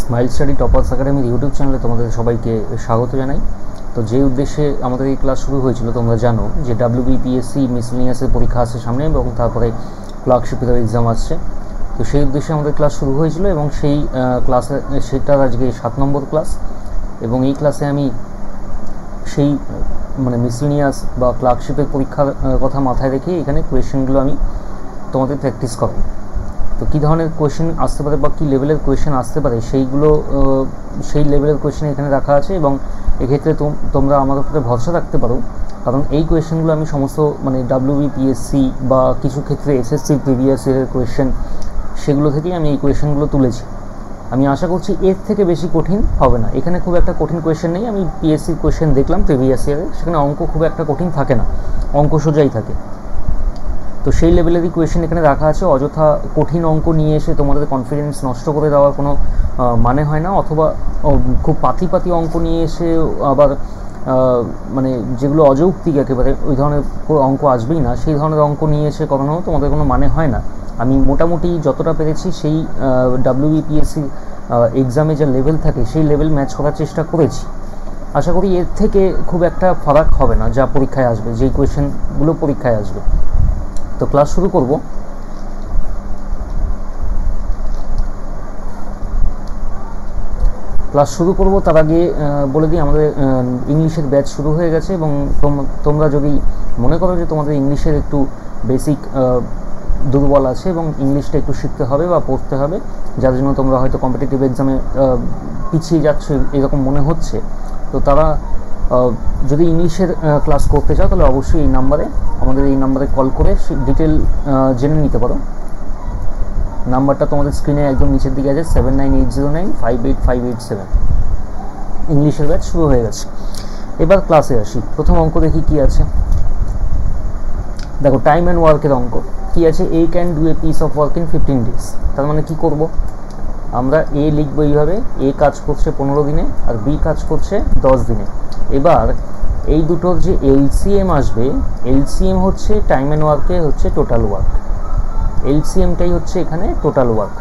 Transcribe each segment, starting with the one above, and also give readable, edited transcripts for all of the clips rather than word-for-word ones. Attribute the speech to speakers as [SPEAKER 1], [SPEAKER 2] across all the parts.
[SPEAKER 1] Smile study toppers একাডেমির YouTube চ্যানেলে তোমাদের সবাইকে স্বাগত জানাই। তো যে উদ্দেশ্যে আমাদের এই ক্লাস শুরু হয়েছিল তোমরা জানো যে WBPSC মিসেলিনিয়াসের পরীক্ষা আসছে সামনে এবং তারপরে ক্লার্কশিপেরও এক্সাম আসছে। তো সেই উদ্দেশ্যে আমাদের ক্লাস শুরু হয়েছিল এবং সেই ক্লাসে সেটার আজকে 7 নম্বর ক্লাস। এবং এই ক্লাসে আমি সেই মিসেলিনিয়াস বা ক্লার্কশিপের পরীক্ষার কথা মাথায় রেখে এখানে কোয়েশ্চেনগুলো আমি তোমাদের প্র্যাকটিস করাই। তো কী ধরনের কোয়েশ্চেন আসতে পারে বা কী লেভেলের কোয়েশ্চেন আসতে পারে সেইগুলো সেই লেভেলের কোয়েশ্চেন এখানে রাখা আছে এবং এক্ষেত্রে তোমরা আমার উপরে ভরসা রাখতে পারো, কারণ এই কোয়েশ্চেনগুলো আমি সমস্ত WBPSC বা কিছু ক্ষেত্রে SSC প্রিভিয়াস ইয়ারের কোয়েশ্চেন সেগুলো থেকেই আমি এই কোয়েশ্চেনগুলো তুলেছি। আমি আশা করছি এর থেকে বেশি কঠিন হবে না। এখানে খুব একটা কঠিন কোয়েশ্চেন নেই। আমি PSCর কোয়েশ্চেন দেখলাম প্রিভিয়াস ইয়ারে, সেখানে অঙ্ক খুব একটা কঠিন থাকে না, অঙ্ক সোজাই থাকে। তো সেই লেভেলেরই কোয়েশ্চেন এখানে রাখা আছে। অযথা কঠিন অঙ্ক নিয়ে এসে তোমাদের কনফিডেন্স নষ্ট করে দেওয়ার কোনো মানে হয় না, অথবা খুব পাতি অঙ্ক নিয়ে এসে আবার যেগুলো অযৌক্তিক একেবারে ওই ধরনের অঙ্ক আসবেই না, সেই ধরনের অঙ্ক নিয়ে এসে করানো তোমাদের কোনো মানে হয় না। আমি মোটামুটি যতটা পেরেছি সেই WBPSC এক্সামে যে লেভেল থাকে সেই লেভেল ম্যাচ করার চেষ্টা করেছি। আশা করি এর থেকে খুব একটা ফারাক হবে না যা পরীক্ষায় আসবে, যেই কোয়েশ্চেনগুলো পরীক্ষায় আসবে। তো ক্লাস শুরু করব। তার আগে বলে দিই আমাদের ইংলিশের ব্যাচ শুরু হয়ে গেছে এবং তোমরা যদি মনে করো যে তোমাদের ইংলিশের একটু বেসিক দুর্বল আছে এবং ইংলিশটা একটু শিখতে হবে বা পড়তে হবে, যার জন্য তোমরা হয়তো কম্পিটিটিভ এক্সামে পিছিয়ে যাচ্ছ এরকম মনে হচ্ছে, তো তারা যদি ইংলিশের ক্লাস করতে চাও তাহলে অবশ্যই আমাদের এই নাম্বারে কল করে ডিটেল জেনে নিতে পারো। নাম্বারটা তোমাদের স্ক্রিনে একদম নিচের দিকে আছে, 7980958587। ইংলিশের ব্যাচ শুরু হয়ে গেছে। এবার ক্লাসে আসি। প্রথম অঙ্ক দেখি কি আছে। দেখো, টাইম অ্যান্ড ওয়ার্কের অঙ্ক কি আছে। A can do a piece of work in 15 days। তার মানে কি করব, আমরা A লিখবো এইভাবে, A কাজ করছে 15 দিনে আর B কাজ করছে 10 দিনে। এবার এই দুটোর যে LCM আসবে, LCM হচ্ছে টাইম অ্যান্ড ওয়ার্কে হচ্ছে টোটাল ওয়ার্ক, LCMটাই হচ্ছে এখানে টোটাল ওয়ার্ক।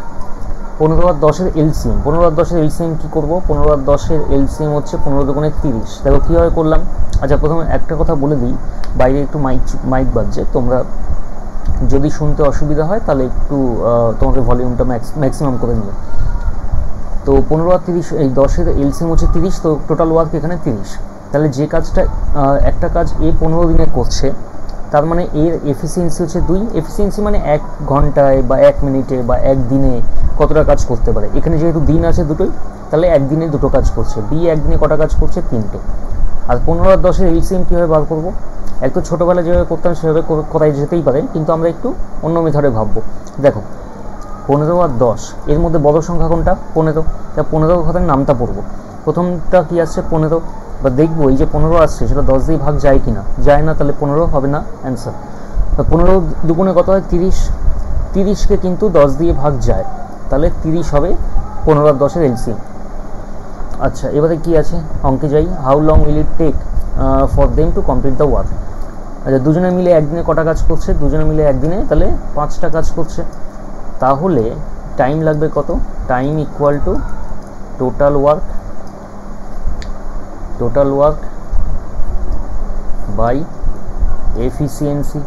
[SPEAKER 1] 15 আর 10-এর LCM, 15 আর 10-এর LCM কী করবো, 15 আর 10-এর LCM হচ্ছে 15 দুগুণে 30। দেখো কীভাবে করলাম। আচ্ছা, প্রথমে একটা কথা বলে দিই, বাইরে একটু মাইক বাজছে, তোমরা যদি শুনতে অসুবিধা হয় তাহলে একটু তোমাদের ভলিউমটা ম্যাক্সিমাম করে নিও। তো 15 আর 30, এই 10-এর LCM হচ্ছে 30, তো টোটাল ওয়ার্ক এখানে 30। তাহলে যে কাজটা একটা কাজ A 15 দিনে করছে, তার মানে এর এফিসিয়েন্সি হচ্ছে 2। এফিসিয়েন্সি মানে 1 ঘন্টায় বা 1 মিনিটে বা 1 দিনে কতটা কাজ করতে পারে। এখানে যেহেতু দিন আছে দুটোই, তাহলে 1 দিনে 2টো কাজ করছে। B 1 দিনে কটা কাজ করছে, 3টে। আর 15 আর 10-এর LCM কীভাবে বার করবো, একটু ছোটোবেলায় যেভাবে করতাম সেভাবে করাই যেতেই পারে, কিন্তু আমরা একটু অন্য মেথডে ভাববো। দেখো, 15 আর 10 এর মধ্যে বড় সংখ্যা কোনটা, 15। তা 15 ঘরের নামটা পড়বো। প্রথমটা কি আসছে, 15। বা দেখবো এই যে 15 আসছে সেটা 10 দিয়ে ভাগ যায় কি না, যায় না, তাহলে 15 হবে না অ্যান্সার। 15 দুগুণে কত হয়, 30। 30কে কিন্তু 10 দিয়ে ভাগ যায়, তাহলে 30 হবে 15 আর 10-এর LCM। আচ্ছা, এবারে কি আছে, অঙ্কে যাই। How long will it take for them to complete the work. আচ্ছা, দুজনে মিলে একদিনে কটা কাজ করছে, দুজনে মিলে একদিনে তাহলে 5টা কাজ করছে। তাহলে টাইম লাগবে কত, time equal to total work by efficiency.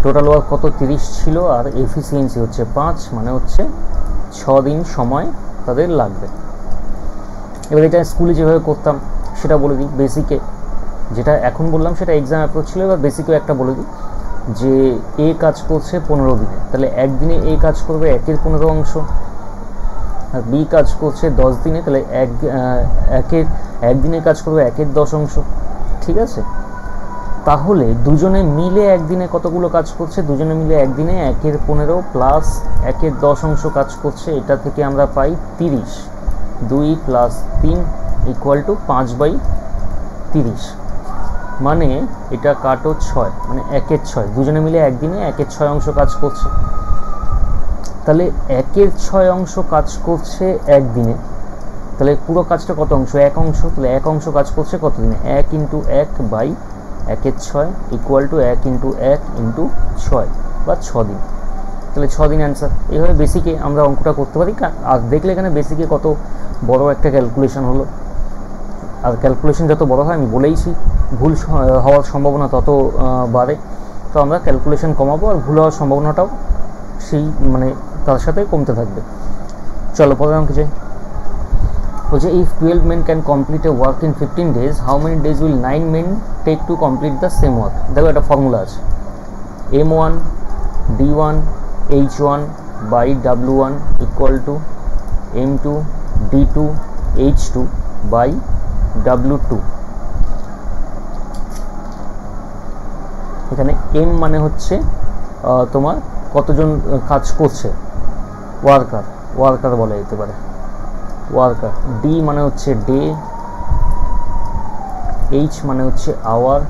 [SPEAKER 1] Total work কত, 30 ছিল, আর এফিসিয়েন্সি হচ্ছে 5, মানে হচ্ছে 6 দিন সময় তাদের লাগবে। এবার এটা স্কুলে যেভাবে করতাম সেটা বলে দিই। বেসিকে যেটা এখন বললাম সেটা এক্সাম অ্যাপ্রোচ ছিল, এবার বেসিকেও একটা বলে দিই যে A কাজ করছে 15 দিনে, তাহলে একদিনে A কাজ করবে 1-এর 15 অংশ, আর B কাজ করছে 10 দিনে, তাহলে একদিনে কাজ করবে 1-এর 10 অংশ। ঠিক আছে, তাহলে দুজনে মিলে একদিনে কতগুলো কাজ করছে, দুজনে মিলে একদিনে 1-এর 15 প্লাস 1-এর 10 অংশ কাজ করছে। এটা থেকে আমরা পাই 30। 2 প্লাস 3 ইকুয়াল টু 5/30, মানে এটা কাটো 6, মানে 1-এর 6। দুজনে মিলে একদিনে 1-এর 6 অংশ কাজ করছে, তাহলে 1-এর 6 অংশ কাজ করছে একদিনে, তাহলে পুরো কাজটা কত অংশ, 1 অংশ। তাহলে 1 অংশ কাজ করছে কত দিনে, 1 × 1/1-এর 6 ইকুয়াল টু 1 × 1 × 6 বা 6 দিন। তাহলে 6 দিন অ্যান্সার। এইভাবে বেসিকে আমরা অঙ্কটা করতে পারি। আর দেখলে এখানে বেসিকে কত বড় একটা ক্যালকুলেশন হলো। আর ক্যালকুলেশন যত বড় হয়, আমি বলেইছি ভুল হওয়ার সম্ভাবনা তত বাড়ে। তো আমরা ক্যালকুলেশন কমাবো আর ভুল হওয়ার সম্ভাবনাটাও সেই মানে তার সাথে কমতে থাকবে। চলো পরের অঙ্কে যাই। বলছে if 12 men can complete a work in 15 days, how many days will 9 men take to complete the same work? দেখো একটা ফর্মুলা আছে, m1 d1 h1 by w1 equal to m2 d2 h2 by w2। এখানে m মানে হচ্ছে তোমার কতজন কাজ করছে, ওয়ার্কার বলা যেতে পারে, ওয়ার্কার। ডি মানে হচ্ছে ডে, এইচ মানে হচ্ছে আওয়ার,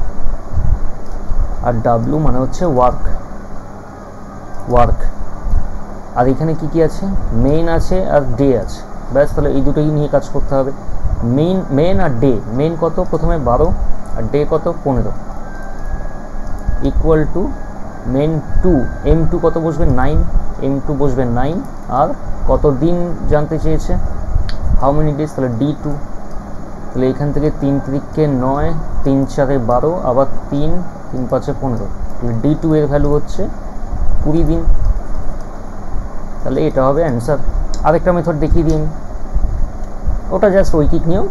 [SPEAKER 1] আর ডাব্লিউ মানে হচ্ছে ওয়ার্ক। আর এখানে কি কি আছে, মেন আছে আর ডে আছে, ব্যাস। তাহলে এই দুটোই নিয়ে কাজ করতে হবে। মেন আর ডে, মেন কত প্রথমে 12 আর ডে কত 15, ইকুয়াল টু মেন 2, m2 কত বসবে 9, m2 বসবে 9। আর কত দিন জানতে চেয়েছে, হাউ মেনি ডেজ, তাহলে d2। তাহলে এখান থেকে 3 3কে 9, 3 4 12, আবার 3 3 5 15। তাহলে d2 এর ভ্যালু হচ্ছে 20 দিন। তাহলে এটা হবে অ্যান্সার। আরেকটা মেথড দেখিয়ে দিন, ওটা জাস্ট ঐকিক নিয়ম।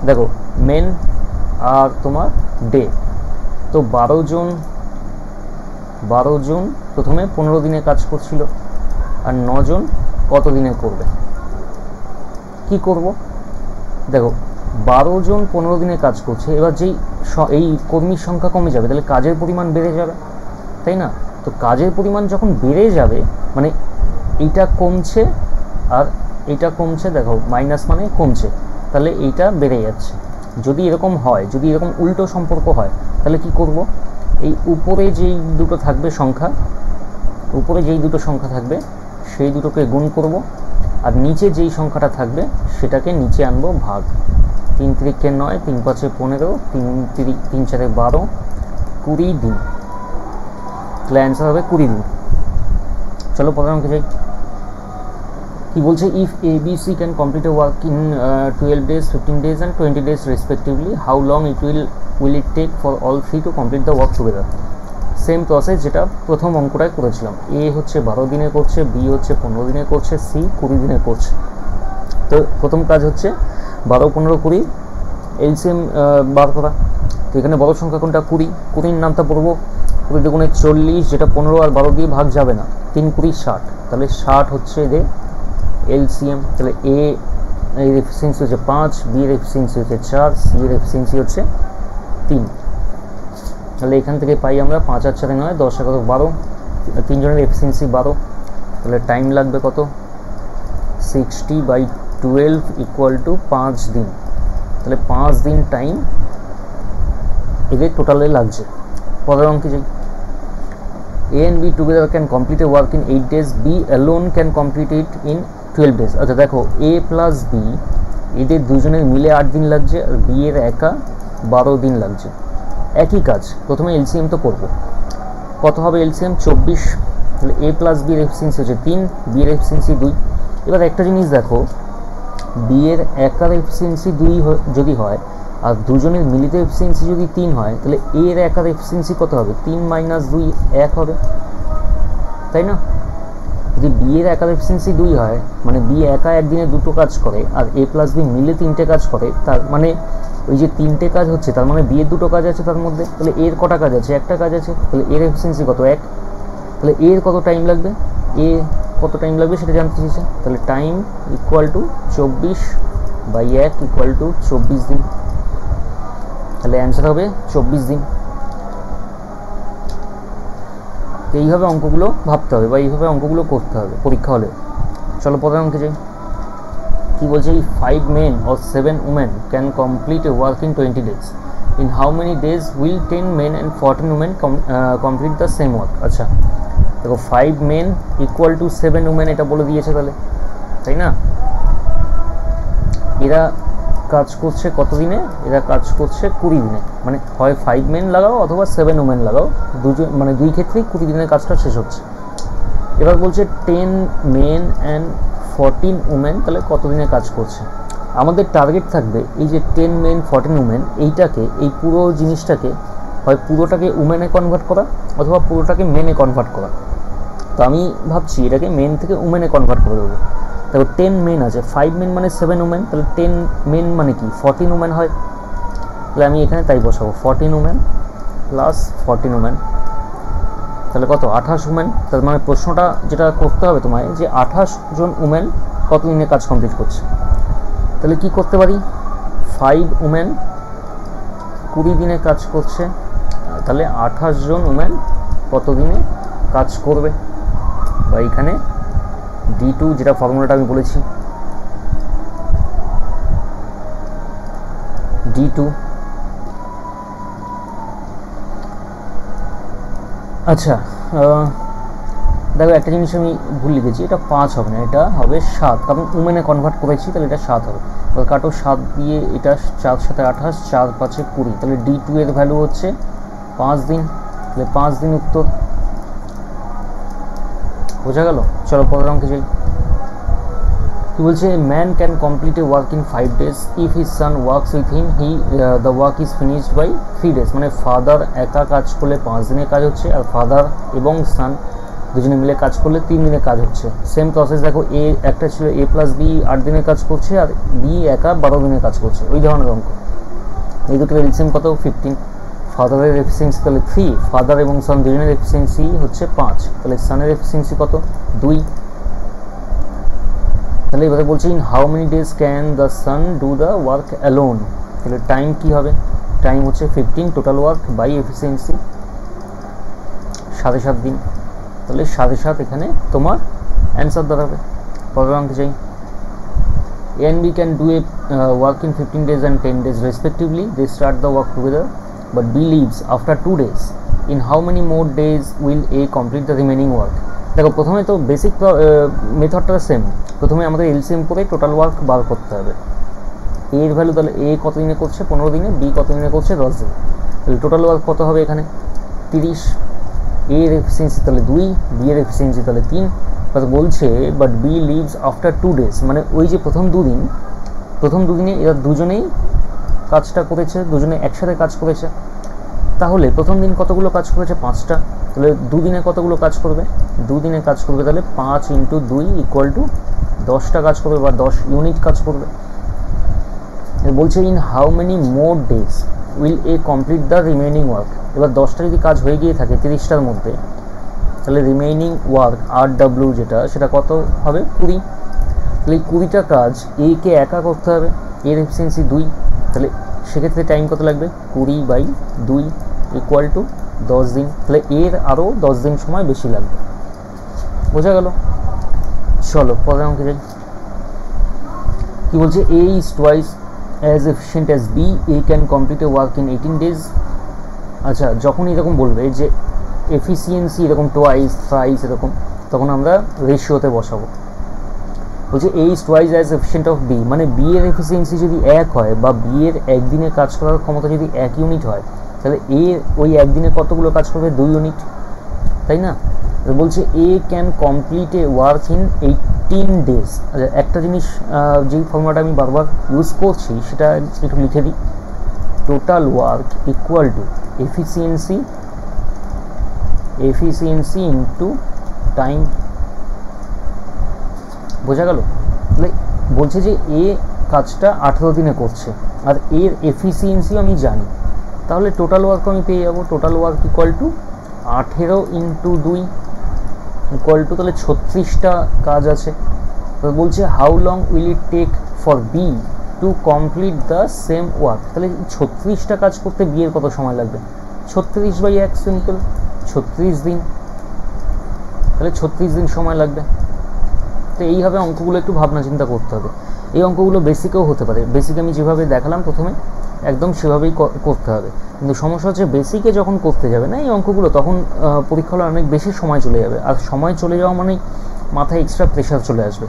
[SPEAKER 1] দেখো মেন আর তোমার ডে, তো 12 জন প্রথমে 15 দিনে কাজ করছিল, আর 9 জন কত দিনে করবে। কি করব, দেখো 12 জন 15 দিনে কাজ করছে, এবার যেই এই কর্মীর সংখ্যা কমে যাবে, তাহলে কাজের পরিমাণ বেড়ে যাবে, তাই না? তো কাজের পরিমাণ যখন বেড়ে যাবে, মানে এইটা কমছে আর এইটা কমছে, দেখো মাইনাস মানে কমছে, তাহলে এইটা বেড়ে যাচ্ছে। যদি এরকম হয়, যদি এরকম উল্টো সম্পর্ক হয়, তাহলে কি করব, এই উপরে যেই দুটো থাকবে সংখ্যা, সেই দুটোকে গুণ করব, আর নিচে যেই সংখ্যাটা থাকবে সেটাকে নিচে আনবো ভাগ। 3 3কে 9, 3 5 15, 3 4 12, 20 দিন। তাহলে অ্যান্সার হবে 20 দিন। চলো পরের অঙ্কে যাই। কি বলছে, if A B C can complete a work in 12 days, 15 days and 20 days respectively, how long will it take for all three to complete the work together. Same process যেটা প্রথম অঙ্কটায় করেছিলাম। এ হচ্ছে 12 দিনে করছে, বি হচ্ছে 15 দিনে করছে, সি 20 দিনে করছে। তো প্রথম কাজ হচ্ছে 12 15 20 এলসিএম বার করা। তো এখানে বড় সংখ্যা কোনটা, 20 নামটা পড়বো। 20 দুগুণে 40, যেটা 15 আর 12 দিয়ে ভাগ যাবে না, 3 20 60, তাহলে 60 হচ্ছে এদের এলসিএম। তাহলে এ এর এফিসিয়েন্সি হচ্ছে 5, বি এর এফিসিয়েন্সি হচ্ছে 4, সি এর এফিসিয়েন্সি হচ্ছে 3। তাহলে এখান থেকে পাই আমরা 5 আর 4 9, 10 11 12, 3 জনের এফিসিয়েন্সি 12। তাহলে টাইম লাগবে কত, 60/12 ইকুয়াল টু 5 দিন। তাহলে 5 দিন টাইম এদের টোটালে লাগছে। পরের অঙ্কে যাই। A and B together can complete a work in 8 days, B alone can complete it in 12 days। আচ্ছা দেখো, A প্লাস B এদের দুজনের মিলে 8 দিন লাগছে, আর B এর একা 12 দিন লাগছে। একই কাজ, প্রথমে এলসিএম তো করব। কত হবে এলসিএম, 24। তাহলে A প্লাস B এর এফিসিয়েন্সি হচ্ছে 3, B এর এফিসিয়েন্সি 2। এবার একটা জিনিস দেখো, B এর একার এফিসিয়েন্সি 2 যদি হয়, আর দুজনের মিলিত এফিসিয়েন্সি যদি 3 হয়, তাহলে এ এর একার এফিসিয়েন্সি কত হবে, 3 - 2 1 হবে, তাই না? যদি বি এর একার এফিসিয়েন্সি 2 হয়, মানে বি একা একদিনে দুটো কাজ করে, আর এ প্লাস বি মিলে 3টে কাজ করে, তার মানে ওই যে 3টে কাজ হচ্ছে, তার মানে বি এর দুটো কাজ আছে তার মধ্যে, তাহলে এর কটা কাজ আছে, একটা কাজ আছে, তাহলে এর এফিসিয়েন্সি কত, 1। তাহলে এর কত টাইম লাগবে, কত টাইম লাগবে সেটা জানতে চেয়েছে। তাহলে time equal two 24/1 equal to 24 দিন। তাহলে অ্যান্সার হবে 24 দিন। এইভাবে অঙ্কগুলো ভাবতে হবে, বা এইভাবে অঙ্কগুলো করতে হবে পরীক্ষা হলে। চলো পরের অঙ্কে যাই। কি বলছে, 5 men or 7 women can complete a work in 20 days. In how many days will 10 men and 14 women complete the same work? আচ্ছা দেখো, 5 men ইকুয়াল টু 7 women এটা বলে দিয়েছে, তাহলে তাই না? এরা কাজ করছে কত দিনে, এরা কাজ করছে 20 দিনে, মানে হয় 5 men লাগাও অথবা 7 women লাগাও, দুজন মানে দুই ক্ষেত্রেই 20 দিনের কাজটা শেষ হচ্ছে। এবার বলছে 10 মেন অ্যান্ড 14 উমেন, তাহলে কতদিনে কাজ করছে। আমাদের টার্গেট থাকবে এই যে 10 মেন 14 উমেন, এইটাকে, এই পুরো জিনিসটাকে হয় পুরোটাকে উমেনে কনভার্ট করা অথবা পুরোটাকে মেনে কনভার্ট করা। তো আমি ভাবছি এটাকে মেন থেকে উমেনে কনভার্ট করে দেবো। দেখো 10 মেন আছে, 5 মেন মানে 7 উমেন, তাহলে 10 মেন মানে কি 14 উমেন হয়। তাহলে আমি এখানে তাই বসাবো 14 উমেন প্লাস 14 উমেন, তাহলে কত 28 উমেন। তার মানে প্রশ্নটা যেটা করতে হবে তোমায় যে 28 জন উমেন কতদিনে কাজ কমপ্লিট করছে। তাহলে কি করতে পারি, 5 উমেন 20 দিনে কাজ করছে, তাহলে 28 জন উমেন কতদিনে কাজ করবে। বা এখানে D2 যেটা ফর্মুলাটা আমি বলেছি, D2। আচ্ছা দেখো একটা জিনিস আমি ভুল লিখেছি, এটা 5 হবে না, এটা হবে 7, কারণ উমেনে কনভার্ট করেছি, তাহলে এটা 7 হবে। কাটো 7 দিয়ে, এটা 4 7 28, 4 5 20, তাহলে D2 এর ভ্যালু হচ্ছে 5 দিন, তাহলে 5 দিন উত্তর। বোঝা গেল? চলো পরের অঙ্কে যাই। কি বলছে, man can complete a work in 5 days if his son works with him, the work is finished by 3 days। মানে ফাদার একা কাজ করলে 5 দিনে কাজ হচ্ছে, আর ফাদার এবং সান দুজনে মিলে কাজ করলে 3 দিনে কাজ হচ্ছে। সেম প্রসেস দেখো, এ একটা ছিল A প্লাস বি 8 দিনে কাজ করছে, আর বি একা 12 দিনে কাজ করছে, ওই ধরনের অঙ্ক। এই দুটোর এলসিএম কত 15। ফাদারের এফিসিয়েন্সি তাহলে 3, ফাদার এবং সান দুজনের এফিসিয়েন্সি হচ্ছে 5, তাহলে সানের এফিসিয়েন্সি কত 2। তাহলে এবারে বলছে in how many days can the sun do the work alone, তাহলে টাইম কি হবে, টাইম হচ্ছে 15 টোটাল ওয়ার্ক বাই এফিসিয়েন্সি 7.5 দিন, তাহলে 7.5 এখানে তোমার অ্যান্সার দাঁড়াবে। পরের অঙ্কে যাই। A and B can do a work in 15 days and 10 days respectively. They start the work together, but B leaves after 2 days. In how many more days will A complete the remaining work? দেখো প্রথমে তো basic মেথডটা same, প্রথমে আমাদের LCM করে total work বার করতে হবে। A এর value তাহলে A কত দিনে করছে 15 দিনে, B কত দিনে করছে 10 দিনে, তাহলে টোটাল ওয়ার্ক কত হবে এখানে 30। A এর এফিসিয়েন্সি তাহলে 2, B এর এফিসিয়েন্সি তাহলে 3। বলছে but B leaves after 2 days, মানে ওই যে প্রথম দুদিনে এরা দুজনেই কাজটা করেছে, দুজনে একসাথে কাজ করেছে। তাহলে প্রথম দিন কতগুলো কাজ করেছে 5টা, তাহলে দুদিনে কতগুলো কাজ করবে, দুদিনে কাজ করবে, তাহলে 5 × 2 = 10টা কাজ করবে বা 10 ইউনিট কাজ করবে। বলছে in how many more days will A complete the remaining work. এবার 10টা যদি কাজ হয়ে গিয়ে থাকে 30টার মধ্যে, তাহলে রিমেইনিং ওয়ার্ক RW যেটা সেটা কত হবে 20। তাহলে এই 20টা কাজ A কে একা করতে হবে, এর এফিসিয়েন্সি 2, তাহলে সেক্ষেত্রে টাইম কত লাগবে 20/2 = 10 দিন, তাহলে এর আরও 10 দিন সময় বেশি লাগবে। বোঝা গেল? চলো পরের অঙ্কে যাই। কি বলছে, A is twice as efficient as B, A can complete a work in 18 days। আচ্ছা যখন এরকম বলবে যে এফিসিয়েন্সি এরকম টোয়াইস থ্রাইস এরকম, তখন আমরা রেশিওতে বসাবো। বলছে A is twice as efficient of B, মানে B এর এফিসিয়েন্সি যদি 1 হয় বা B এর একদিনে কাজ করার ক্ষমতা যদি 1 ইউনিট হয়, তাহলে A ওই একদিনে কতগুলো কাজ করবে 2 ইউনিট, তাই না? বলছে A can complete a work in 18 days। আচ্ছা একটা জিনিস, যেই ফর্মুলাটা আমি বারবার ইউজ করছি সেটা একটু লিখে দিই, total work equal two efficiency into time. বোঝা গেল? তাহলে বলছে যে এ কাজটা 18 দিনে করছে আর এর এফিসিয়েন্সিও আমি জানি, তাহলে টোটাল ওয়ার্ক আমি পেয়ে যাবো, total work equal to 18 × 2 equal to, তাহলে 36টা কাজ আছে। তো বলছে how long will it take for B to complete the same work, তাহলে 36টা কাজ করতে বি এর কত সময় লাগবে, 36/1 সিম্পল 36 দিন, তাহলে 36 দিন সময় লাগবে। তো এইভাবে অঙ্কগুলো একটু ভাবনা চিন্তা করতে হবে। এই অঙ্কগুলো বেসিকেও হতে পারে, বেসিক আমি যেভাবে দেখালাম প্রথমে একদম সেভাবেই করতে হবে, কিন্তু সমস্যা হচ্ছে বেসিকে যখন করতে যাবে না এই অঙ্কগুলো, তখন পরীক্ষা হলে অনেক বেশি সময় চলে যাবে, আর সময় চলে যাওয়া মানেই মাথায় এক্সট্রা প্রেশার চলে আসবে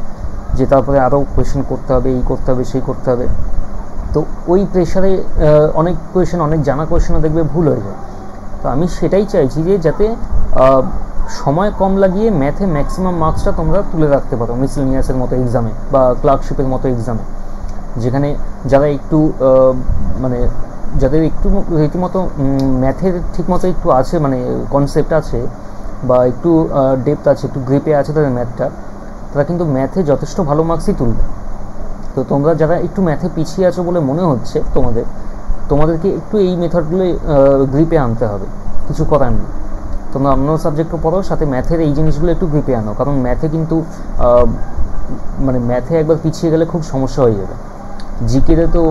[SPEAKER 1] যে তারপরে আরও কোয়েশ্চেন করতে হবে, এই করতে হবে, সেই করতে হবে। তো ওই প্রেশারে অনেক কোয়েশ্চেন, অনেক জানা কোয়েশ্চেনও দেখবে ভুল হয়ে যায়। তো আমি সেটাই চাইছি যে যাতে সময় কম লাগিয়ে ম্যাথে ম্যাক্সিমাম মার্কসটা তোমরা তুলে রাখতে পারো মিসেলিনিয়াসের মতো এক্সামে বা ক্লার্কশিপের মতো এক্সামে, যেখানে যারা একটু মানে যাদের একটু রীতিমতো ম্যাথের ঠিকমতো একটু আছে, মানে কনসেপ্ট আছে বা একটু ডেপথ আছে, একটু গ্রিপে আছে তাদের ম্যাথটা, তারা কিন্তু ম্যাথে যথেষ্ট ভালো মার্কসই তুলবে। তো তোমরা যারা একটু ম্যাথে পিছিয়ে আছো বলে মনে হচ্ছে তোমাদেরকে একটু এই মেথডগুলো গ্রিপে আনতে হবে, কিছু করার নেই। তোমরা অন্য সাবজেক্টও পড়ো, সাথে ম্যাথের এই জিনিসগুলো একটু গ্রিপে আনো, কারণ ম্যাথে কিন্তু মানে ম্যাথে একবার পিছিয়ে গেলে খুব সমস্যা হয়ে যাবে। জিকেতে তো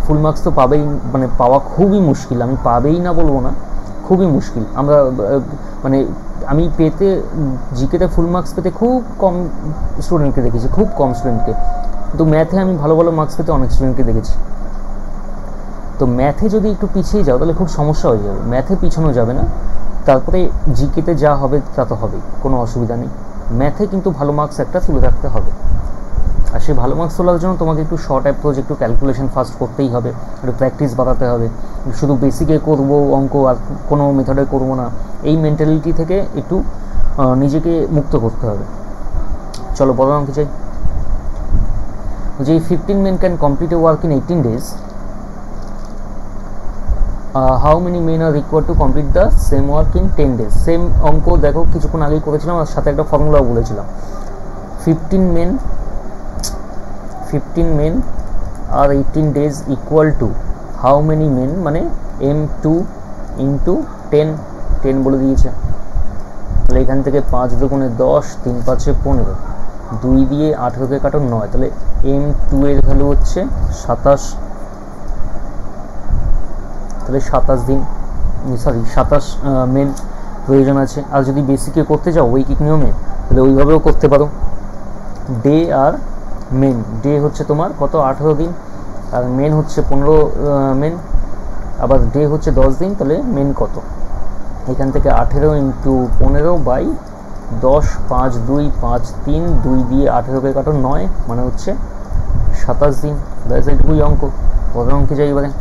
[SPEAKER 1] ফুল মার্কস তো পাবেই, মানে পাওয়া খুবই মুশকিল, আমি পাবেই না বলবো না, খুবই মুশকিল। আমরা মানে আমি জিকেতে ফুল মার্কস পেতে খুব কম স্টুডেন্টকে দেখেছি, খুব কম স্টুডেন্টকে, কিন্তু ম্যাথে আমি ভালো ভালো মার্কস পেতে অনেক স্টুডেন্টকে দেখেছি। তো ম্যাথে যদি একটু পিছিয়ে যাও তাহলে খুব সমস্যা হয়ে যাবে, ম্যাথে পিছানো যাবে না। তারপরে জিকেতে যা হবে তা তো হবেই, কোনো অসুবিধা নেই। ম্যাথে কিন্তু ভালো মার্কস একটা তুলে রাখতে হবে, আর সেই ভালো মার্কস তোলার জন্য তোমাকে একটু শর্ট অ্যাপ্রোচ, একটু ক্যালকুলেশন ফার্স্ট করতেই হবে, একটু প্র্যাকটিস বাড়াতে হবে। শুধু বেসিকে করব অঙ্ক আর কোনো মেথডে করব না, এই মেন্টালিটি থেকে একটু নিজেকে মুক্ত করতে হবে। চলো বড় অঙ্কে চাই যে 15 men can complete a work in 18 days. How many men are required to complete the same work in 10 days? Same অঙ্ক দেখো কিছুক্ষণ আগেই করেছিলাম, আর সাথে একটা ফর্মুলাও বলেছিলাম। 15 men R 18 days equal to how many men, মানে m2 into 10 বলে দিয়েছে। তাহলে এখান থেকে 5 দুগুণে 10, 3 5 15, 2 দিয়ে 18কে কাটো 9, তাহলে m2 এর ভ্যালু হচ্ছে 27, তাহলে 27 মেন প্রয়োজন আছে। আর যদি বেসিকে করতে চাও ঐকিক নিয়মে তাহলে ওইভাবেও করতে পারো। ডে আর মেন, ডে হচ্ছে তোমার কত 18 দিন, আর মেন হচ্ছে 15 মেন, আবার ডে হচ্ছে 10 দিন, তাহলে মেন কত, এখান থেকে 18 ইন্টু 15/10, 5 2 5 3, 2 দিয়ে 18কে কাটো 9, মানে হচ্ছে 27 দিন। ব্যাস এইটুকুই অঙ্ক। পরের অঙ্কে যাই এবারে।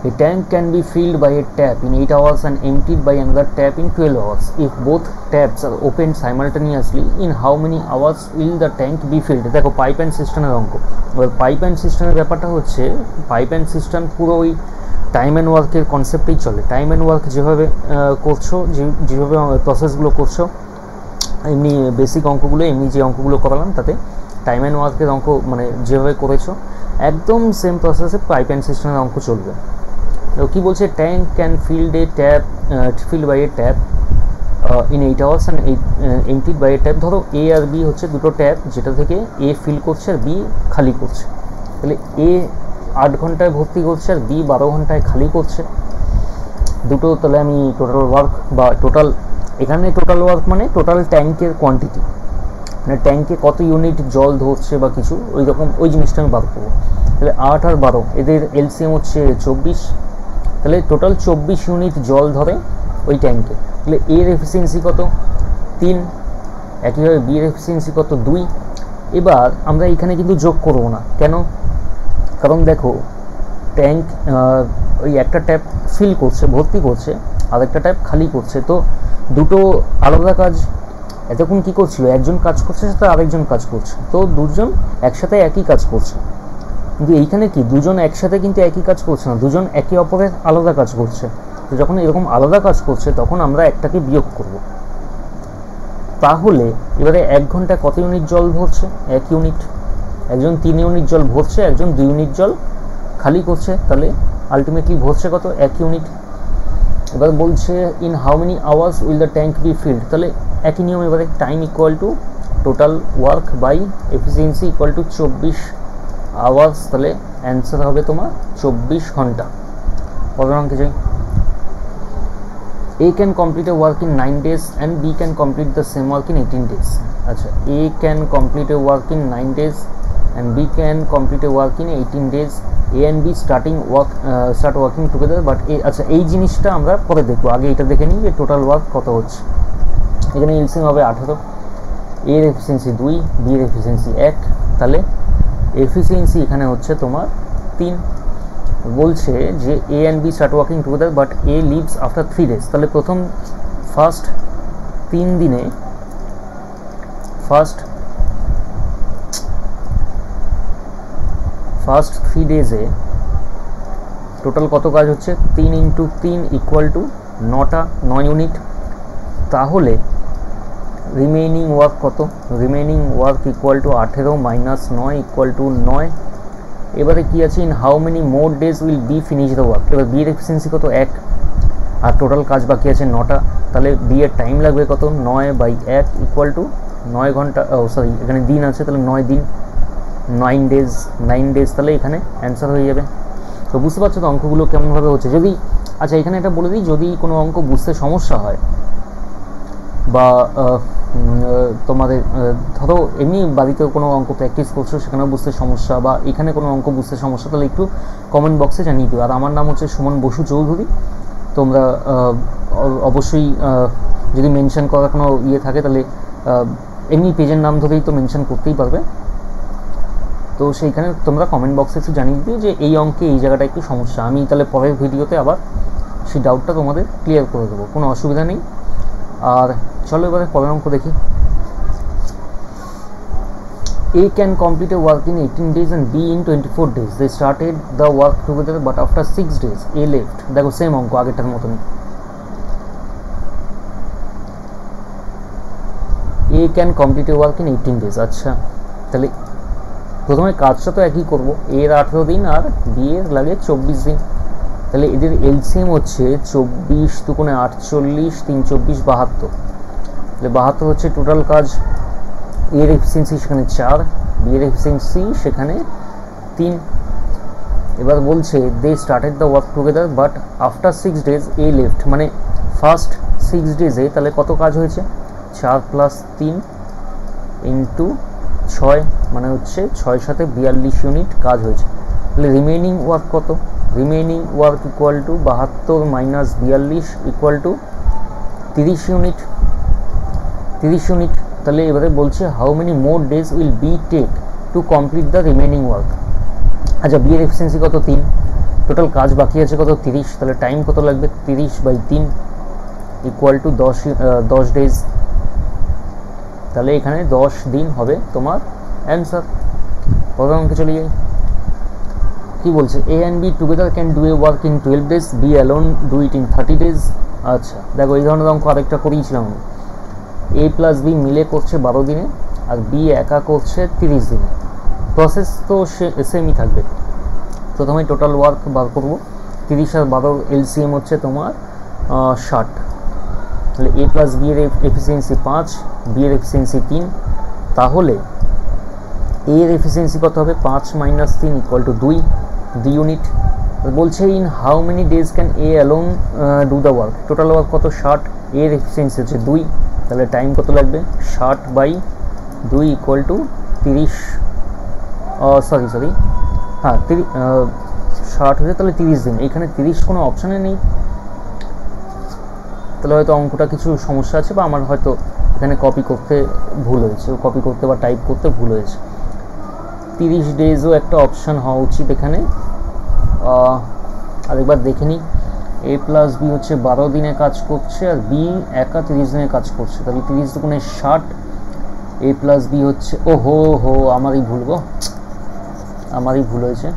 [SPEAKER 1] A tank can be filled by a tap in 8 hours and emptied by another tap in 12 hours. If both taps are opened simultaneously, in how many hours will the tank be filled? দেখো pipe and সিস্টেমের অঙ্ক। এবার pipe and সিস্টেমের ব্যাপারটা হচ্ছে, pipe and system পুরো ওই time and ওয়ার্কের কনসেপ্টেই চলে। টাইম অ্যান্ড ওয়ার্ক যেভাবে করছো, যেভাবে প্রসেসগুলো করছো, এমনি বেসিক অঙ্কগুলো, এমনি যে অঙ্কগুলো করালাম তাতে টাইম অ্যান্ড ওয়ার্কের অঙ্ক মানে যেভাবে করেছো একদম সেম প্রসেসে পাইপ অ্যান্ড সিস্টেমের অঙ্ক চলবে। কি বলছে, tank can filled by a tap in 8 hours and emptied by a tap. ধরো এ আর বি হচ্ছে দুটো ট্যাপ, যেটা থেকে এ ফিল করছে আর বি খালি করছে। তাহলে এ 8 ঘন্টায় ভর্তি করছে আর বি 12 ঘন্টায় খালি করছে দুটো। তাহলে আমি টোটাল ওয়ার্ক বা এখানে টোটাল ওয়ার্ক মানে টোটাল ট্যাঙ্কের কোয়ান্টিটি, মানে ট্যাঙ্কে কত ইউনিট জল ধরছে বা কিছু ওই রকম, ওই জিনিসটা আমি বার করবো। তাহলে 8 আর 12 এদের এলসিএম হচ্ছে 24, তাহলে টোটাল 24 ইউনিট জল ধরে ওই ট্যাঙ্কে। তাহলে এর এফিসিয়েন্সি কত 3, একইভাবে বি এর এফিসিয়েন্সি কত 2। এবার আমরা এখানে কিন্তু যোগ করবো না, কেন, কারণ দেখো ট্যাঙ্ক ওই একটা ট্যাপ ফিল করছে, ভর্তি করছে, আর একটা ট্যাপ খালি করছে, তো দুটো আলাদা কাজ। এতক্ষণ কী করছিল, একজন কাজ করছে সাথে আরেকজন কাজ করছে, তো দুজন একসাথে একই কাজ করছে। কিন্তু এইখানে কি দুজন একসাথে কিন্তু একই কাজ করছে না, দুজন একে অপরের আলাদা কাজ করছে। তো যখন এরকম আলাদা কাজ করছে তখন আমরা একটাকে বিয়োগ করব। তাহলে এবারে 1 ঘন্টায় কত ইউনিট জল ভরছে, 1 ইউনিট। একজন 3 ইউনিট জল ভরছে, একজন 2 ইউনিট জল খালি করছে, তাহলে আলটিমেটলি ভরছে কত 1 ইউনিট। এবার বলছে in how many hours will the tank be filled, তাহলে একই নিয়ম। এবারে time equal to total work by efficiency equal to 24 hours, তাহলে অ্যান্সার হবে তোমার 24 ঘন্টা। পরের অঙ্কে যাই। A can complete a work in 9 days and B can complete the same work in 18 days. আচ্ছা, A can complete a work in 9 days and B can complete a work in 18 days. A and B start working together, but আচ্ছা এই জিনিসটা আমরা পরে দেখবো, আগে এটা দেখে নিই যে টোটাল ওয়ার্ক কত হচ্ছে। এখানে এলসিএম হবে 18, A এর এফিসিয়েন্সি 2, B এর এফিসিয়েন্সি 1, তাহলে এফিসিয়েন্সি এখানে হচ্ছে তোমার 3। বলছে যে A and B start working together but A leaves after 3 days। তাহলে প্রথম ফার্স্ট 3 দিনে ফার্স্ট 3 days-এ টোটাল কত কাজ হচ্ছে? 3 × 3 = 9 ইউনিট। তাহলে রিমেইনিং ওয়ার্ক কত? Remaining work = 18 - 9 = 9। এবারে কি আছে? In how many more days will B finish the work. এবার বি এর এফিসিয়েন্সি কত? 1, আর টোটাল কাজ বাকি আছে 9টা। তাহলে বি এর টাইম লাগবে কত? 9/1 = 9 ঘন্টা। সরি, এখানে দিন আছে, তাহলে 9 দিন, 9 ডেজ। তাহলে এখানে অ্যান্সার হয়ে যাবে। তো বুঝতে পারছো তো অঙ্কগুলো কেমনভাবে হচ্ছে? যদি আচ্ছা এখানে এটা বলে দিই, যদি কোনো অঙ্ক বুঝতে সমস্যা হয় বা তোমাদের ধরো এমনি বাড়িতে কোনো অঙ্ক প্র্যাকটিস করছো সেখানেও বুঝতে সমস্যা, বা এখানে কোনো অঙ্ক বুঝতে সমস্যা, তাহলে একটু কমেন্ট বক্সে জানিয়ে দিও। আর আমার নাম হচ্ছে সুমন বসু চৌধুরী। তোমরা অবশ্যই যদি মেনশন করার কোনো ইয়ে থাকে তাহলে এমনি পেজের নাম ধরেই তো মেনশন করতেই পারবে। তো সেইখানে তোমরা কমেন্ট বক্সে একটু জানিয়ে দিও যে এই অঙ্কে এই জায়গাটা একটু সমস্যা। আমি তাহলে পরের ভিডিওতে আবার সেই ডাউটটা তোমাদের ক্লিয়ার করে দেবো, কোনো অসুবিধা নেই। আর চলো এবারে পরের অঙ্ক দেখি। A can complete a work in 18 days and B in 24 days. They started the work together but after 6 days A left. দেখো সেম অঙ্ক আগেরটার মতনই। A can complete a work in 18 days। আচ্ছা তাহলে প্রথমে কাজটা তো একই করব, এর 18 দিন আর বি এর লাগে 24 দিন। তাহলে এদের এলসিএম হচ্ছে 24 × 2 = 48, 3 × 24 = 72। তাহলে 72 হচ্ছে টোটাল কাজ। এর এফিসিয়েন্সি সেখানে 4, বি এর এফিসিয়েন্সি সেখানে 3। এবার বলছে they started the work together but after 6 days A left. মানে ফার্স্ট 6 days-এ তাহলে কত কাজ হয়েছে? 4 + 3 × 6, মানে হচ্ছে 6 × 7 = 42 ইউনিট কাজ হয়েছে। তাহলে রিমেইনিং ওয়ার্ক কত? Remaining work = 72 - 42 = 30 unit. 30 ইউনিট। তাহলে এবারে বলছে how many more days will be take to complete the remaining work. আচ্ছা বি এর এফিসিয়েন্সি কত? 3, টোটাল কাজ বাকি আছে কত? 30। তাহলে টাইম কত লাগবে? 30/3 = 10 ডেজ। তাহলে এখানে 10 দিন হবে তোমার অ্যান্সার। পরের অঙ্কে চলে যাই। কি বলছে? A and B together can do a work in 12 days, B alone do it in 30 days। আচ্ছা দেখো এই ধরনের অঙ্ক আরেকটা করিয়েছিলাম আমি। এ প্লাস বি মিলে করছে 12 দিনে আর বি একা করছে 30 দিনে। প্রসেস তো সেমই থাকবে। প্রথমে টোটাল ওয়ার্ক বার করবো। 30 আর 12 এলসিএম হচ্ছে তোমার 60। তাহলে এ প্লাস বি এর এফিসিয়েন্সি 5, বি এর এফিসিয়েন্সি 3। তাহলে এ এর এফিসিয়েন্সি কত হবে? 5 - 3 = 2 ইউনিট। বলছে in how many days can A alone do the work. Total work কত? 60, এর এফিসিয়েন্সি হচ্ছে 2। তাহলে টাইম কত লাগবে? 60/2 = 30। সরি হ্যাঁ 60 হচ্ছে, তাহলে 30 দিন। এখানে 30 কোনো অপশানে নেই, তাহলে হয়তো অঙ্কটা কিছু সমস্যা আছে, বা আমার হয়তো এখানে কপি করতে ভুল হয়েছে, কপি করতে বা টাইপ করতে ভুল হয়েছে। 30 ডেজও একটা অপশান হওয়া উচিত এখানে। আরেকবার দেখে নিই। এ প্লাস বি হচ্ছে 12 দিনে কাজ করছে আর বি একা 30 দিনে কাজ করছে। তাহলে 30 × 2 = 60। এ প্লাস বি হচ্ছে আমারই ভুল হয়েছে,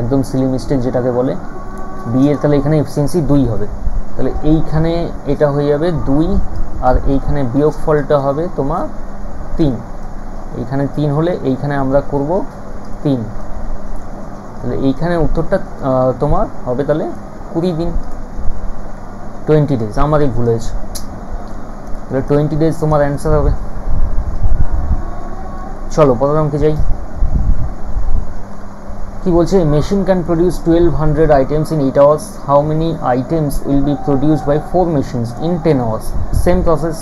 [SPEAKER 1] একদম সিলি মিস্টেক যেটাকে বলে। বি এর তাহলে এখানে এফিসিয়েন্সি 2 হবে। তাহলে এইখানে এটা হয়ে যাবে 2, আর এইখানে বিয়োগফলটা হবে তোমার 3। এইখানে 3 হলে এইখানে আমরা করব 3। তাহলে এইখানে উত্তরটা তোমার হবে তাহলে 20 দিন, 20 ডেজ। আমারই ভুল হয়েছে। তাহলে 20 ডেজ তোমার অ্যান্সার হবে। চলো পরের অঙ্কে যাই। কি বলছে? Machine can produce 1200 items in 8 hours. How many items will be produced by 4 machines in 10 hours? Same process.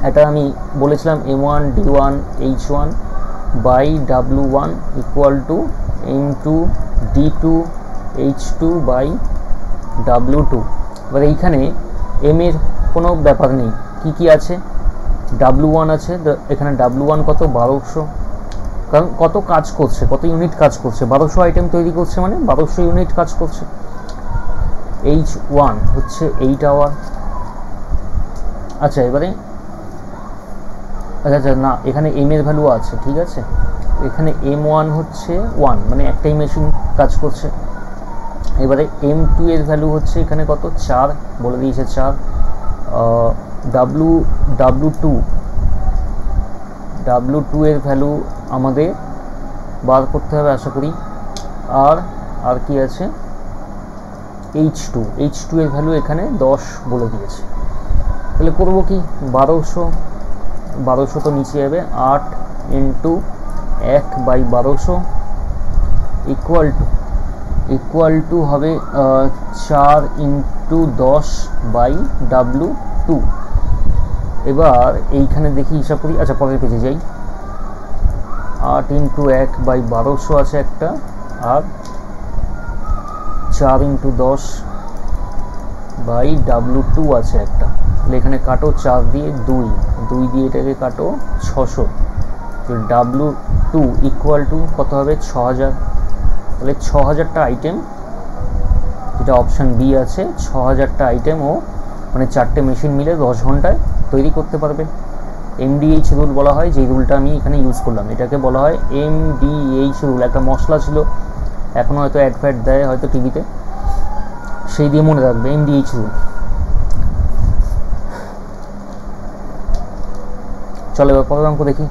[SPEAKER 1] এটা আমি বলেছিলাম M1 D1 H1 by W1 = M2 D2 H2 by W2। এবার এইখানে M এর কোনো ব্যাপার নেই, কি আছে? W1 আছে, এখানে W1 কত? 1200। কারণ কত কাজ করছে, কত ইউনিট কাজ করছে, 1200 আইটেম তৈরি করছে মানে 1200 ইউনিট কাজ করছে। H1 হচ্ছে 8 আওয়ার। আচ্ছা এবারে আচ্ছা না, এখানে এম এর ভ্যালু আছে, ঠিক আছে, এখানে M1 হচ্ছে 1 মানে একটাই মেশিন কাজ করছে। এবারে M2 এর ভ্যালু হচ্ছে এখানে কত, 4 বলে দিয়েছে 4। W2 এর ভ্যালু আমাদের বার করতে হবে আশা করি। আর কি আছে, H2 এর ভ্যালু এখানে 10 বলে দিয়েছে। তাহলে করবো কি, 1200 তো নিচে যাবে, 8 ইন্টু 1/1200 ইকুয়াল টু হবে 4 ইন্টু 10/W2। এবার এইখানে দেখি হিসাব করি, আচ্ছা পরের পেজে যাই। 8 ইন্টু 1/1200 আছে একটা, আর 4 ইন্টু 10/W2 আছে একটা। তাহলে এখানে কাটো 4 দিয়ে 2 দিয়ে এটাকে কাটো 600। W2 ইকুয়াল টু কত হবে, 6000। তাহলে 6000টা আইটেম, যেটা অপশান বি আছে, 6000টা আইটেম ও মানে 4টে মেশিন মিলে 10 ঘন্টায় তৈরি করতে পারবে। MDH রুল বলা হয়, যেই রুলটা আমি এখানে ইউজ করলাম, এটাকে বলা হয় MDH রুল। একটা মশলা ছিল, এখনও হয়তো অ্যাড দেয় হয়তো টিভিতে, সেই দিয়ে মনে রাখবে MDH রুল। চলো এবার পরের অঙ্ক দেখি।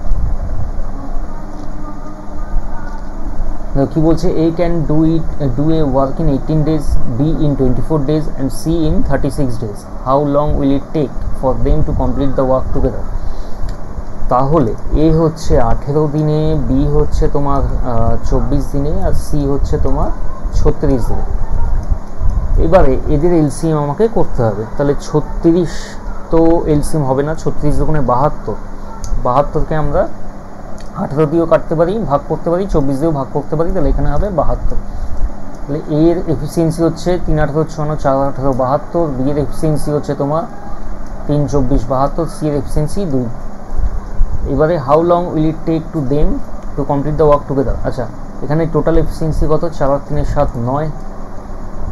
[SPEAKER 1] কি বলছে, A can do a work in 18 days, B in 24 days and C in 36 days. How long will it take for them to complete the work together? তাহলে A হচ্ছে 18 দিনে, B হচ্ছে তোমার 24 দিনে, আর C হচ্ছে তোমার 36 দিনে। এবারে এদের এলসিএম আমাকে করতে হবে। তাহলে 36 তো এলসিএম হবে না, 36 দুগুণে 72, 72কে আমরা 18 দিয়েও কাটতে পারি, ভাগ করতে পারি, 24 দিয়েও ভাগ করতে পারি, তাহলে এখানে হবে 72। তাহলে এর এফিসিয়েন্সি হচ্ছে 3 18 54, 4 18 72, বি এর এফিসিয়েন্সি হচ্ছে তোমার 3 24 72, সি এর এফিসিয়েন্সি 2। এবারে how long will it take to them to complete the work together. আচ্ছা এখানে টোটাল এফিসিয়েন্সি কত, 4 আর 3 7 9,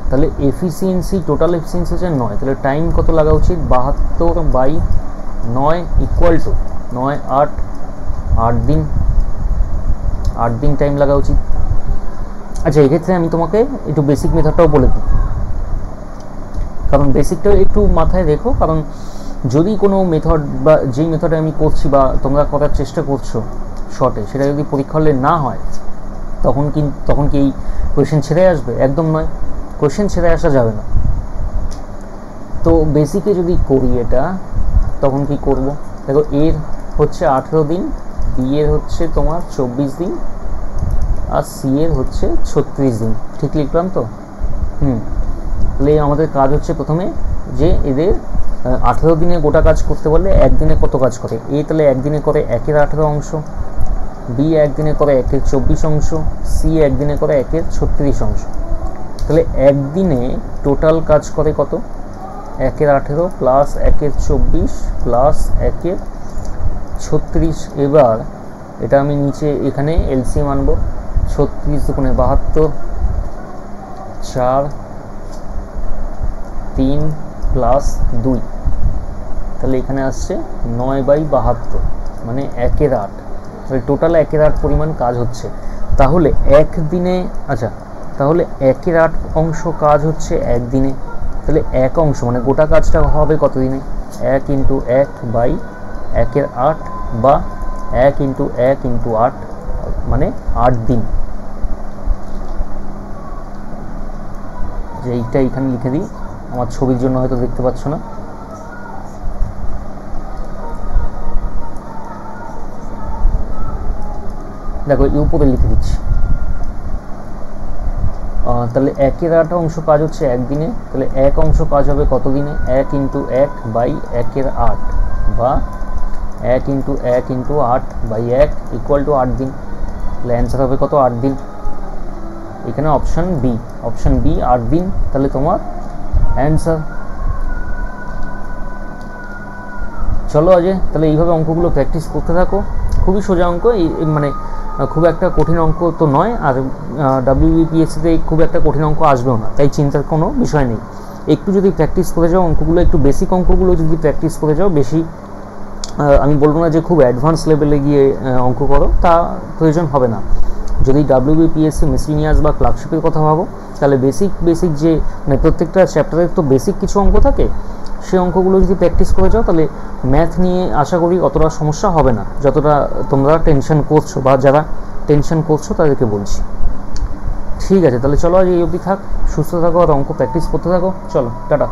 [SPEAKER 1] তাহলে এফিসিয়েন্সি টোটাল এফিসিয়েন্সি হচ্ছে 9। তাহলে টাইম কত লাগা উচিত, 72/9 ইকুয়াল টু 9 8 দিন, 8 দিন টাইম লাগা উচিত। আচ্ছা এক্ষেত্রে আমি তোমাকে একটু বেসিক মেথডটাও বলে দিই, কারণ বেসিকটাও একটু মাথায় রেখো, কারণ যদি কোনো মেথড বা যেই মেথডে আমি করছি বা তোমরা করার চেষ্টা করছো শর্টে, সেটা যদি পরীক্ষা হলে না হয় তখন কি এই কোয়েশ্চেন ছেড়ে আসবে? একদম নয়, কোয়েশ্চেন ছেড়ে আসা যাবে না। তো বেসিকে যদি করি এটা, তখন কি করব, দেখো এর হচ্ছে 18 দিন, বি এর হচ্ছে তোমার 24 দিন, আর সি এর হচ্ছে 36 দিন। ঠিক লিখলাম তো? তাহলে আমাদের কাজ হচ্ছে প্রথমে যে এদের 18 দিনে গোটা কাজ করতে বললে একদিনে কত কাজ করে। এ তাহলে একদিনে করে 1/18 অংশ, বি একদিনে করে 1/24 অংশ, সি একদিনে করে 1/36 অংশ। তাহলে একদিনে টোটাল কাজ করে কত, 1/18 প্লাস 1/24 প্লাস 1/36। এবার এটা আমি নিচে এখানে এলসিএম আনবো, 36 দুগুণে 72, 4 3 প্লাস 2, তাহলে এখানে আসছে 9/72 মানে 1/8। তাহলে টোটাল 1/8 পরিমাণ কাজ হচ্ছে। তাহলে একদিনে, আচ্ছা তাহলে 1/8 অংশ কাজ হচ্ছে একদিনে, তাহলে 1 অংশ মানে গোটা কাজটা হবে কত দিনে, 1 ইন্টু 1/1/8 বা 1 ইন্টু 1 ইন্টু 8 মানে 8 দিন। যে এইটা এখানে লিখে দিই, আমার ছবির জন্য হয়তো দেখতে পাচ্ছ না। দেখো এই উপরে লিখে দিচ্ছি। তাহলে 1/8 অংশ কাজ হচ্ছে একদিনে, তাহলে 1 অংশ কাজ হবে কত দিনে, 1 ইন্টু 1/1/8 বা 1 ইন্টু 1 ইন্টু 8/1 ইকুয়াল টু 8 দিন। তাহলে অ্যান্সার হবে কত, 8 দিন। এখানে অপশান বি 8 দিন, তাহলে তোমার অ্যান্সার। চলো আজ তাহলে এইভাবে অঙ্কগুলো প্র্যাকটিস করতে থাকো, খুবই সোজা অঙ্ক। এই মানে খুব একটা কঠিন অঙ্ক তো নয়, আর WBPSCতে খুব একটা কঠিন অঙ্ক আসবেও না, তাই চিন্তার কোনো বিষয় নেই। একটু যদি প্র্যাকটিস করে যাও অঙ্কগুলো, একটু বেসিক অঙ্কগুলো যদি প্র্যাকটিস করে যাও, বেশি আমি বলবো না যে খুব অ্যাডভান্স লেভেলে গিয়ে অঙ্ক করো, তা প্রয়োজন হবে না। যদি WBPSC মিসলিনিয়াস বা ক্লার্কশিপের কথা ভাবো, তাহলে বেসিক যে মানে প্রত্যেকটা চ্যাপ্টারের তো বেসিক কিছু অঙ্ক থাকে, সেই অঙ্কগুলো যদি প্র্যাকটিস করে যাও, তাহলে ম্যাথ নিয়ে আশা করি অতটা সমস্যা হবে না যতটা তোমরা টেনশন করছো, বা যারা টেনশন করছো তাদেরকে বলছি। ঠিক আছে, তাহলে চলো আজ এই অবধি থাক, সুস্থ থাকো আর অঙ্ক প্র্যাকটিস করতে থাকো। চলো, টাটা।